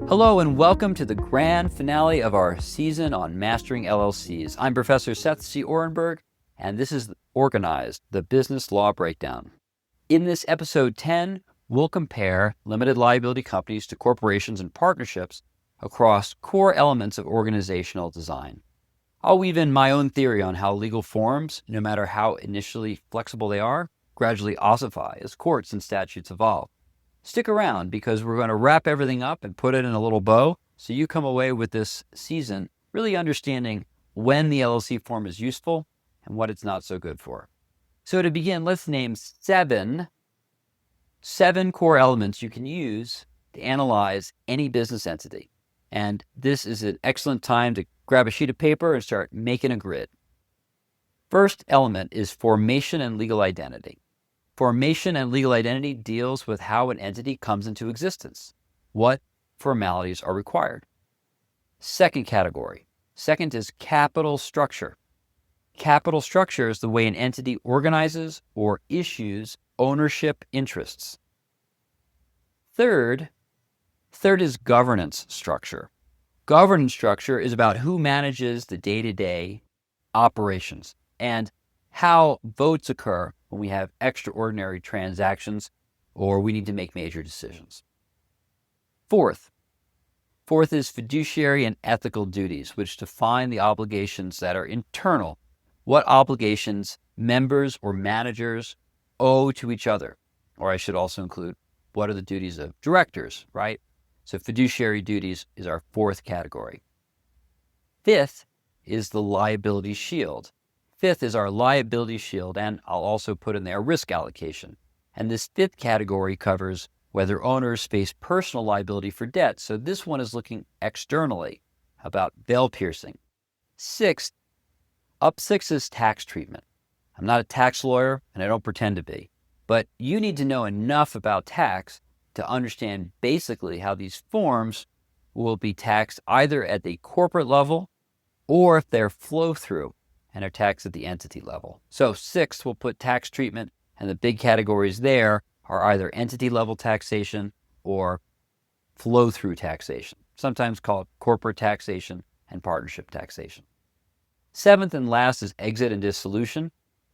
Hello and welcome to the grand finale of our season on Mastering LLCs. I'm Professor Seth C. Oranburg, and this is Organized, the Business Law Breakdown. In this episode 10, we'll compare limited liability companies to corporations and partnerships across core elements of organizational design. I'll weave in my own theory on how legal forms, no matter how initially flexible they are, gradually ossify as courts and statutes evolve. Stick around because we're going to wrap everything up and put it in a little bow so you come away with this season really understanding when the LLC form is useful and what it's not so good for. So to begin, let's name seven core elements you can use to analyze any business entity. And this is an excellent time to grab a sheet of paper and start making a grid. First element is formation and legal identity. Formation and legal identity deals with how an entity comes into existence. What formalities are required? Second category. Second is capital structure. Capital structure is the way an entity organizes or issues ownership interests. Third is governance structure. Governance structure is about who manages the day-to-day operations and how votes occur when we have extraordinary transactions or we need to make major decisions. Fourth is fiduciary and ethical duties, which define the obligations that are internal, what obligations members or managers owe to each other. Or I should also include what are the duties of directors, right? So fiduciary duties is our fourth category. Fifth is the liability shield. Fifth is our liability shield, and I'll also put in there risk allocation. And this fifth category covers whether owners face personal liability for debt. So this one is looking externally about veil piercing. Six is tax treatment. I'm not a tax lawyer, and I don't pretend to be, but you need to know enough about tax to understand basically how these forms will be taxed either at the corporate level or if they're flow-through and are taxed at the entity level. So 6, we'll put tax treatment, and the big categories there are either entity level taxation or flow-through taxation, sometimes called corporate taxation and partnership taxation. 7th and last is exit and dissolution.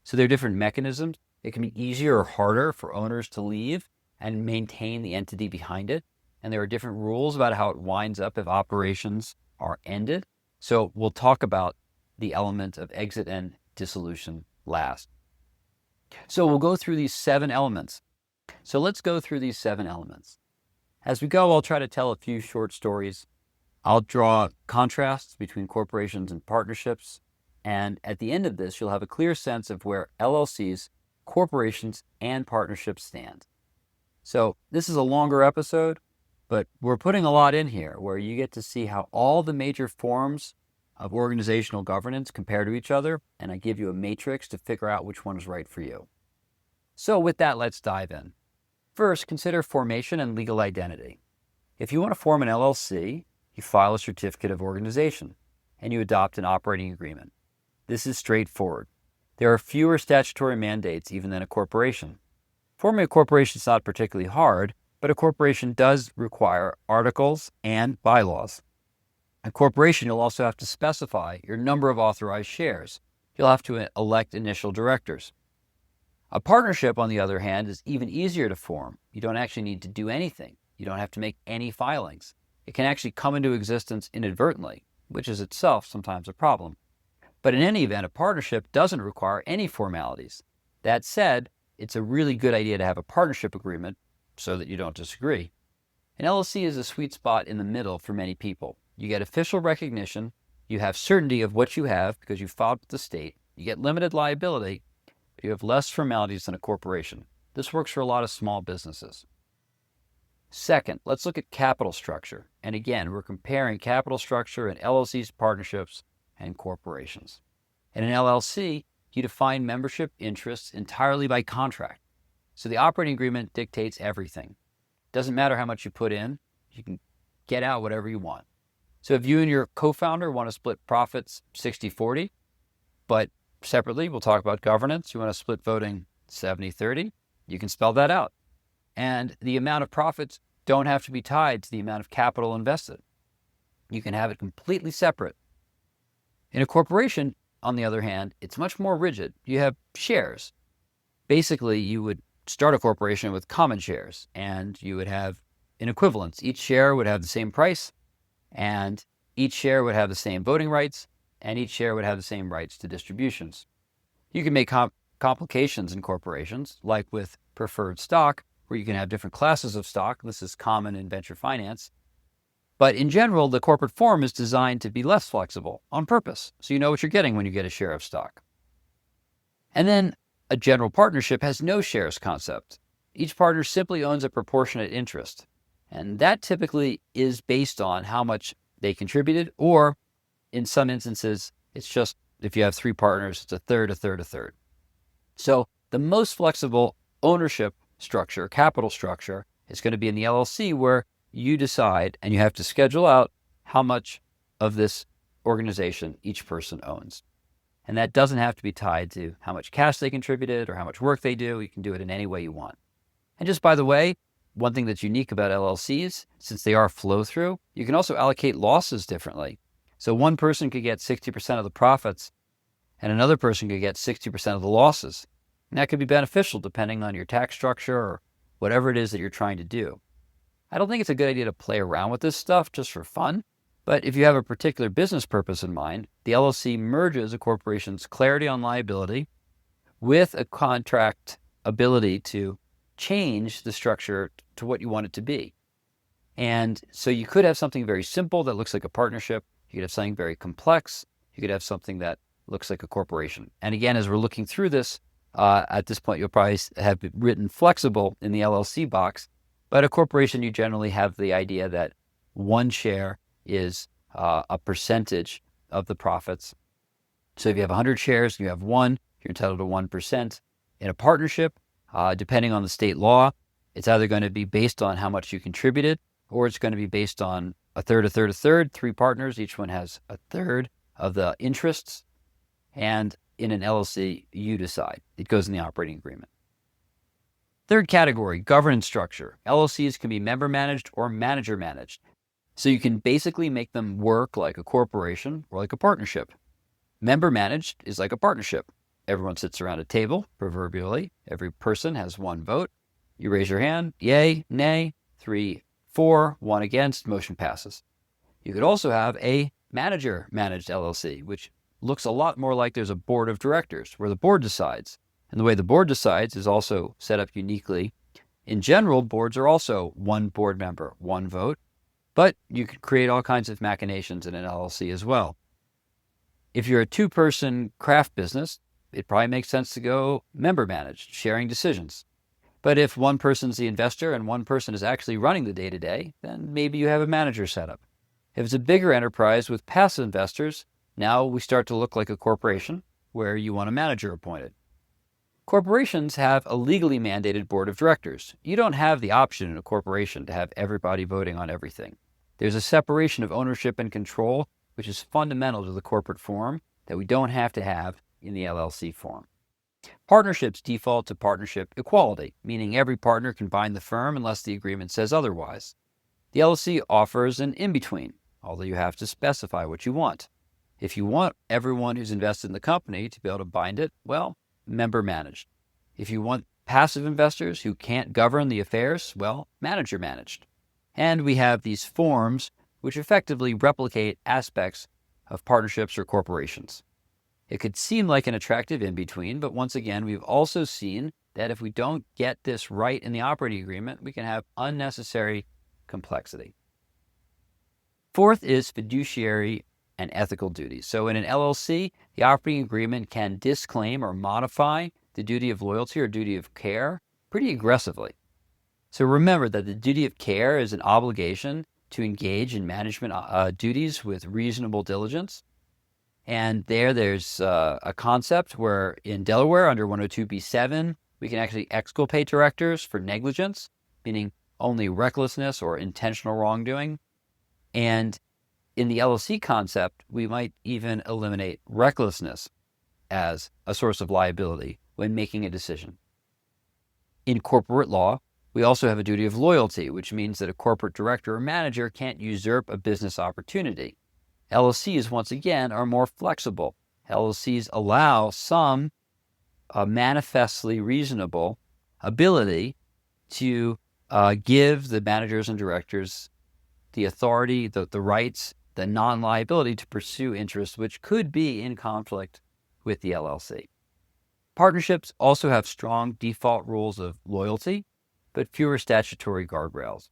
So there are different mechanisms. It can be easier or harder for owners to leave and maintain the entity behind it. And there are different rules about how it winds up if operations are ended. So we'll talk about the element of exit and dissolution last. So we'll go through these 7 elements. So let's go through these 7 elements. As we go, I'll try to tell a few short stories. I'll draw contrasts between corporations and partnerships. And at the end of this, you'll have a clear sense of where LLCs, corporations, and partnerships stand. So this is a longer episode, but we're putting a lot in here where you get to see how all the major forms of organizational governance compare to each other, and I give you a matrix to figure out which one is right for you. So with that, let's dive in. First, consider formation and legal identity. If you want to form an LLC, you file a certificate of organization, and you adopt an operating agreement. This is straightforward. There are fewer statutory mandates even than a corporation. Forming a corporation is not particularly hard, but a corporation does require articles and bylaws. A corporation, you'll also have to specify your number of authorized shares. You'll have to elect initial directors. A partnership, on the other hand, is even easier to form. You don't actually need to do anything. You don't have to make any filings. It can actually come into existence inadvertently, which is itself sometimes a problem. But in any event, a partnership doesn't require any formalities. That said, it's a really good idea to have a partnership agreement so that you don't disagree. An LLC is a sweet spot in the middle for many people. You get official recognition, you have certainty of what you have because you filed with the state, you get limited liability, but you have less formalities than a corporation. This works for a lot of small businesses. Second, let's look at capital structure. And again, we're comparing capital structure in LLCs, partnerships, and corporations. In an LLC, you define membership interests entirely by contract. So the operating agreement dictates everything. Doesn't matter how much you put in, you can get out whatever you want. So if you and your co-founder want to split profits 60-40, but separately, we'll talk about governance, you want to split voting 70-30, you can spell that out. And the amount of profits don't have to be tied to the amount of capital invested. You can have it completely separate. In a corporation, on the other hand, it's much more rigid. You have shares. Basically, you would start a corporation with common shares, and you would have an equivalence. Each share would have the same price, and each share would have the same voting rights, and each share would have the same rights to distributions. You can make complications in corporations, like with preferred stock, where you can have different classes of stock. This is common in venture finance. But in general, the corporate form is designed to be less flexible on purpose, so you know what you're getting when you get a share of stock. And then a general partnership has no shares concept. Each partner simply owns a proportionate interest, and that typically is based on how much they contributed, or in some instances, it's just if you have 3 partners, it's a third, a third, a third. So the most flexible ownership structure, capital structure, is going to be in the LLC, where you decide and you have to schedule out how much of this organization each person owns. And that doesn't have to be tied to how much cash they contributed or how much work they do. You can do it in any way you want. And just by the way, one thing that's unique about LLCs, since they are flow through, you can also allocate losses differently. So one person could get 60% of the profits and another person could get 60% of the losses. And that could be beneficial depending on your tax structure or whatever it is that you're trying to do. I don't think it's a good idea to play around with this stuff just for fun, but if you have a particular business purpose in mind, the LLC merges a corporation's clarity on liability with a contract ability to change the structure to what you want it to be. And so you could have something very simple that looks like a partnership. You could have something very complex. You could have something that looks like a corporation. And again, as we're looking through this, at this point, you'll probably have written flexible in the LLC box. But a corporation, you generally have the idea that one share is a percentage of the profits. So if you have 100 shares and you have one, you're entitled to 1%. In a partnership, depending on the state law, it's either going to be based on how much you contributed, or it's going to be based on a third, a third, a third. 3 partners, each one has a third of the interests. And in an LLC, you decide. It goes in the operating agreement. Third category, governance structure. LLCs can be member managed or manager managed. So you can basically make them work like a corporation or like a partnership. Member managed is like a partnership. Everyone sits around a table, proverbially. Every person has 1 vote. You raise your hand, yay, nay, 3, 4, 1 against, motion passes. You could also have a manager managed LLC, which looks a lot more like there's a board of directors where the board decides. And the way the board decides is also set up uniquely. In general, boards are also 1 board member, 1 vote, but you can create all kinds of machinations in an LLC as well. If you're a 2-person craft business, it probably makes sense to go member managed, sharing decisions. But if one person's the investor and one person is actually running the day-to-day, then maybe you have a manager setup. If it's a bigger enterprise with passive investors, now we start to look like a corporation where you want a manager appointed. Corporations have a legally mandated board of directors. You don't have the option in a corporation to have everybody voting on everything. There's a separation of ownership and control, which is fundamental to the corporate form that we don't have to have in the LLC form. Partnerships default to partnership equality, meaning every partner can bind the firm unless the agreement says otherwise. The LLC offers an in-between, although you have to specify what you want. If you want everyone who's invested in the company to be able to bind it, well, member managed. If you want passive investors who can't govern the affairs, well, manager managed. And we have these forms which effectively replicate aspects of partnerships or corporations. It could seem like an attractive in-between, but once again, we've also seen that if we don't get this right in the operating agreement, we can have unnecessary complexity. Fourth is fiduciary and ethical duties. So in an LLC, the operating agreement can disclaim or modify the duty of loyalty or duty of care pretty aggressively. So remember that the duty of care is an obligation to engage in management duties with reasonable diligence. And there's a concept where in Delaware under 102b7, we can actually exculpate directors for negligence, meaning only recklessness or intentional wrongdoing. And in the LLC concept, we might even eliminate recklessness as a source of liability when making a decision. In corporate law, We also have a duty of loyalty, which means that a corporate director or manager can't usurp a business opportunity. LLCs, once again, are more flexible. LLCs allow some manifestly reasonable ability to give the managers and directors the authority, the rights, the non-liability to pursue interests which could be in conflict with the LLC. Partnerships also have strong default rules of loyalty, but fewer statutory guardrails.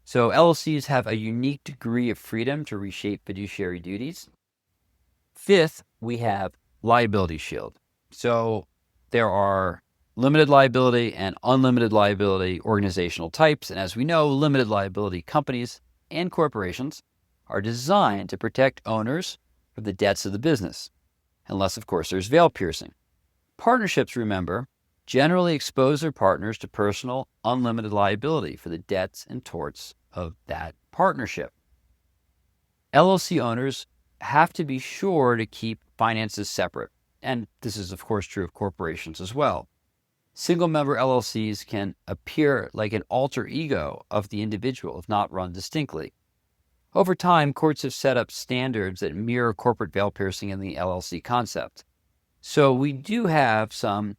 So LLCs have a unique degree of freedom to reshape fiduciary duties. Fifth, we have liability shield. So there are limited liability and unlimited liability organizational types. And as we know, limited liability companies and corporations are designed to protect owners from the debts of the business, unless, of course, there's veil piercing. Partnerships, remember, generally expose their partners to personal, unlimited liability for the debts and torts of that partnership. LLC owners have to be sure to keep finances separate, and this is, of course, true of corporations as well. Single-member LLCs can appear like an alter ego of the individual if not run distinctly. Over time, courts have set up standards that mirror corporate veil piercing in the LLC concept. So we do have some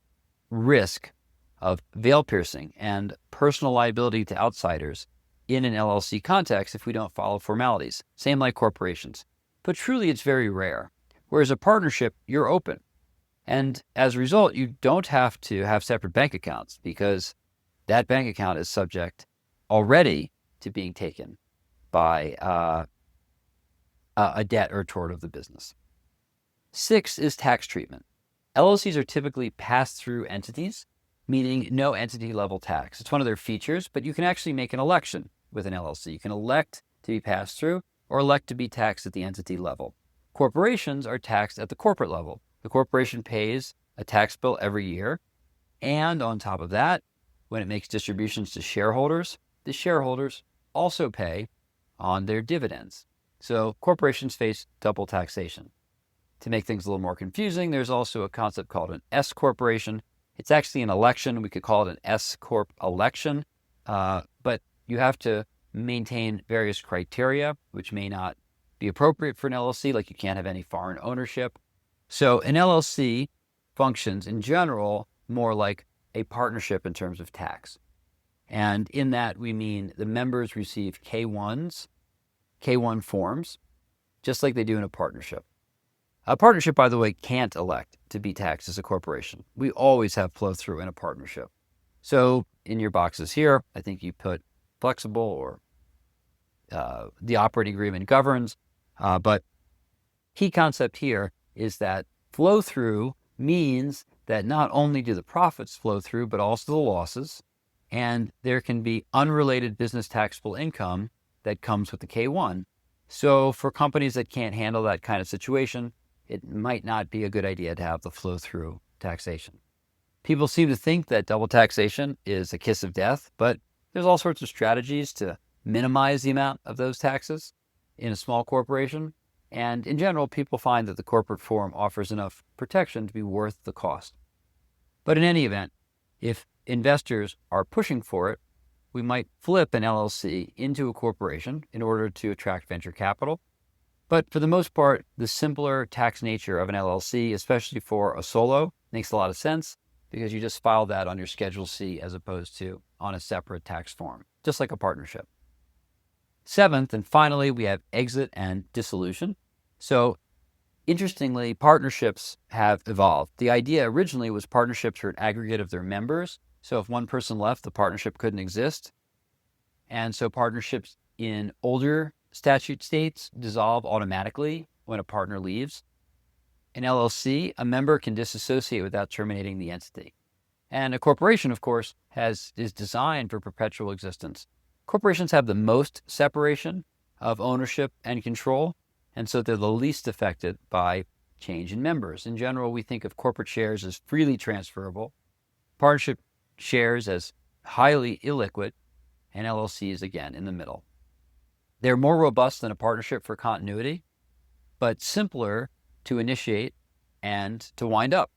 risk of veil piercing and personal liability to outsiders in an LLC context if we don't follow formalities, same like corporations. But truly, it's very rare. Whereas a partnership, you're open. And as a result, you don't have to have separate bank accounts because that bank account is subject already to being taken by a debt or tort of the business. 6 is tax treatment. LLCs are typically pass-through entities, meaning no entity-level tax. It's one of their features, but you can actually make an election with an LLC. You can elect to be passed through or elect to be taxed at the entity level. Corporations are taxed at the corporate level. The corporation pays a tax bill every year, and on top of that, when it makes distributions to shareholders, the shareholders also pay on their dividends. So corporations face double taxation. To make things a little more confusing, there's also a concept called an S corporation. It's actually an election. We could call it an S corp election, but you have to maintain various criteria, which may not be appropriate for an LLC, like you can't have any foreign ownership. So an LLC functions in general more like a partnership in terms of tax. And in that, we mean the members receive K1s, K1 forms, just like they do in a partnership. A partnership, by the way, can't elect to be taxed as a corporation. We always have flow through in a partnership. So in your boxes here, I think you put flexible or the operating agreement governs. But key concept here is that flow through means that not only do the profits flow through, but also the losses. And there can be unrelated business taxable income that comes with the K1. So for companies that can't handle that kind of situation, it might not be a good idea to have the flow through taxation. People seem to think that double taxation is a kiss of death, but there's all sorts of strategies to minimize the amount of those taxes in a small corporation. And in general, people find that the corporate form offers enough protection to be worth the cost. But in any event, if investors are pushing for it, we might flip an LLC into a corporation in order to attract venture capital. But for the most part, the simpler tax nature of an LLC, especially for a solo, makes a lot of sense because you just file that on your Schedule C as opposed to on a separate tax form, just like a partnership. 7th, and finally, we have exit and dissolution. So interestingly, partnerships have evolved. The idea originally was partnerships are an aggregate of their members. So if one person left, the partnership couldn't exist. And so partnerships in older statute states dissolve automatically when a partner leaves. In LLC, a member can disassociate without terminating the entity. And a corporation, of course, is designed for perpetual existence. Corporations have the most separation of ownership and control, and so they're the least affected by change in members. In general, we think of corporate shares as freely transferable, partnership shares as highly illiquid, and LLCs, again, in the middle. They're more robust than a partnership for continuity, but simpler to initiate and to wind up.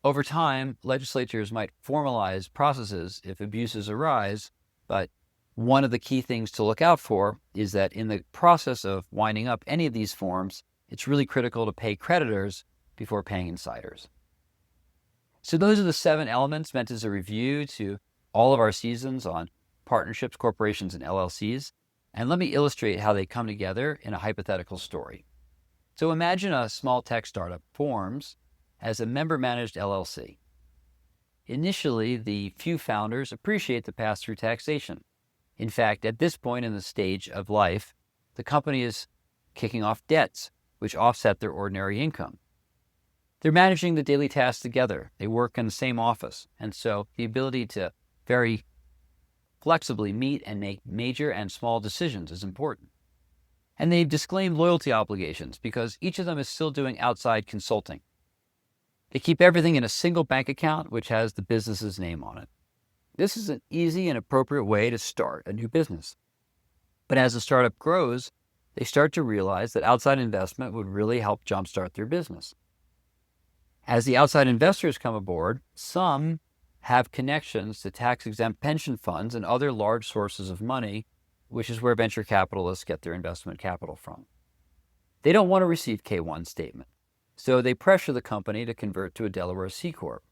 Over time, legislatures might formalize processes if abuses arise, but one of the key things to look out for is that in the process of winding up any of these forms, it's really critical to pay creditors before paying insiders. So those are the 7 elements meant as a review to all of our seasons on partnerships, corporations, and LLCs. And let me illustrate how they come together in a hypothetical story. So imagine a small tech startup forms as a member-managed LLC. Initially, the few founders appreciate the pass-through taxation. In fact, at this point in the stage of life, the company is kicking off debts, which offset their ordinary income. They're managing the daily tasks together. They work in the same office. And so the ability to very flexibly meet and make major and small decisions is important. And they've disclaimed loyalty obligations because each of them is still doing outside consulting. They keep everything in a single bank account, which has the business's name on it. This is an easy and appropriate way to start a new business. But as the startup grows, they start to realize that outside investment would really help jumpstart their business. As the outside investors come aboard, some have connections to tax-exempt pension funds and other large sources of money, which is where venture capitalists get their investment capital from. They don't want to receive K-1 statement, so they pressure the company to convert to a Delaware C Corp.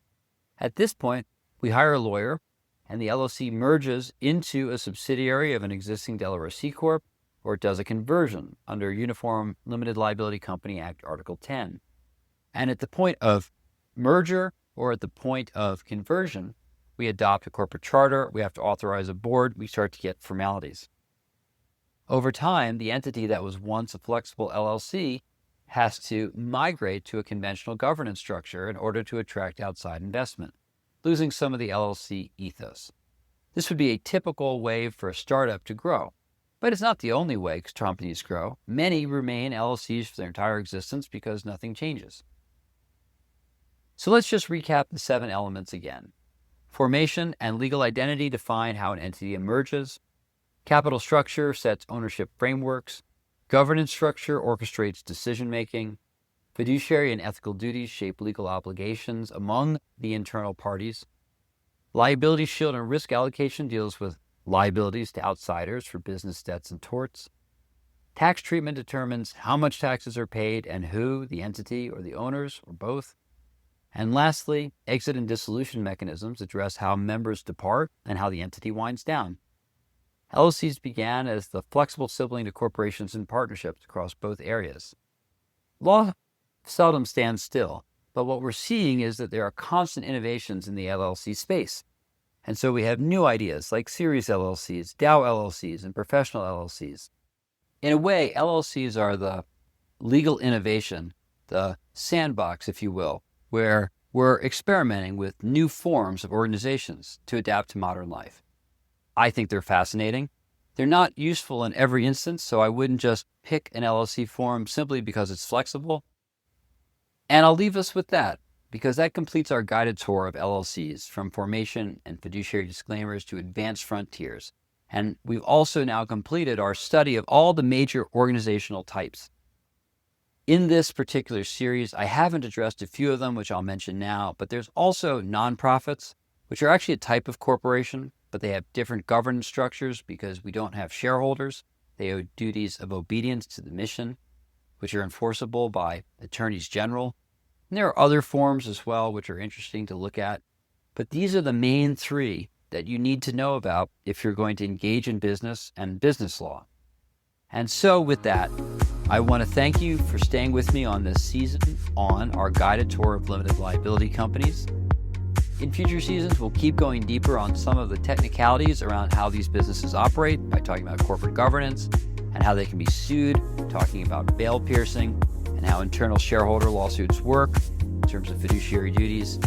At this point, we hire a lawyer, and the LLC merges into a subsidiary of an existing Delaware C Corp, or it does a conversion under Uniform Limited Liability Company Act Article 10. And at the point of merger or at the point of conversion, we adopt a corporate charter, we have to authorize a board, we start to get formalities. Over time, the entity that was once a flexible LLC has to migrate to a conventional governance structure in order to attract outside investment, losing some of the LLC ethos. This would be a typical way for a startup to grow, but it's not the only way companies grow. Many remain LLCs for their entire existence because nothing changes. So let's just recap the 7 elements again. Formation and legal identity define how an entity emerges. Capital structure sets ownership frameworks. Governance structure orchestrates decision-making. Fiduciary and ethical duties shape legal obligations among the internal parties. Liability shield and risk allocation deals with liabilities to outsiders for business debts and torts. Tax treatment determines how much taxes are paid and who, the entity or the owners, or both. And lastly, exit and dissolution mechanisms address how members depart and how the entity winds down. LLCs began as the flexible sibling to corporations and partnerships across both areas. Law seldom stands still, but what we're seeing is that there are constant innovations in the LLC space. And so we have new ideas like series LLCs, DAO LLCs, and professional LLCs. In a way, LLCs are the legal innovation, the sandbox, if you will, where we're experimenting with new forms of organizations to adapt to modern life. I think they're fascinating. They're not useful in every instance, so I wouldn't just pick an LLC form simply because it's flexible. And I'll leave us with that, because that completes our guided tour of LLCs, from formation and fiduciary disclaimers to advanced frontiers. And we've also now completed our study of all the major organizational types. In this particular series, I haven't addressed a few of them, which I'll mention now, but there's also nonprofits, which are actually a type of corporation, but they have different governance structures because we don't have shareholders. They owe duties of obedience to the mission, which are enforceable by attorneys general. And there are other forms as well, which are interesting to look at. But these are the main 3 that you need to know about if you're going to engage in business and business law. And so with that, I want to thank you for staying with me on this season on our guided tour of limited liability companies. In future seasons, we'll keep going deeper on some of the technicalities around how these businesses operate by talking about corporate governance and how they can be sued, talking about veil piercing, and how internal shareholder lawsuits work in terms of fiduciary duties.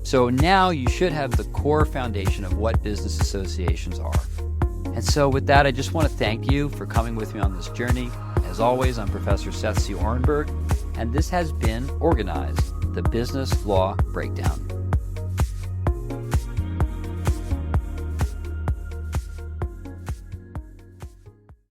So now you should have the core foundation of what business associations are. And so with that, I just want to thank you for coming with me on this journey. As always, I'm Professor Seth C. Oranburg, and this has been Organized, the Business Law Breakdown.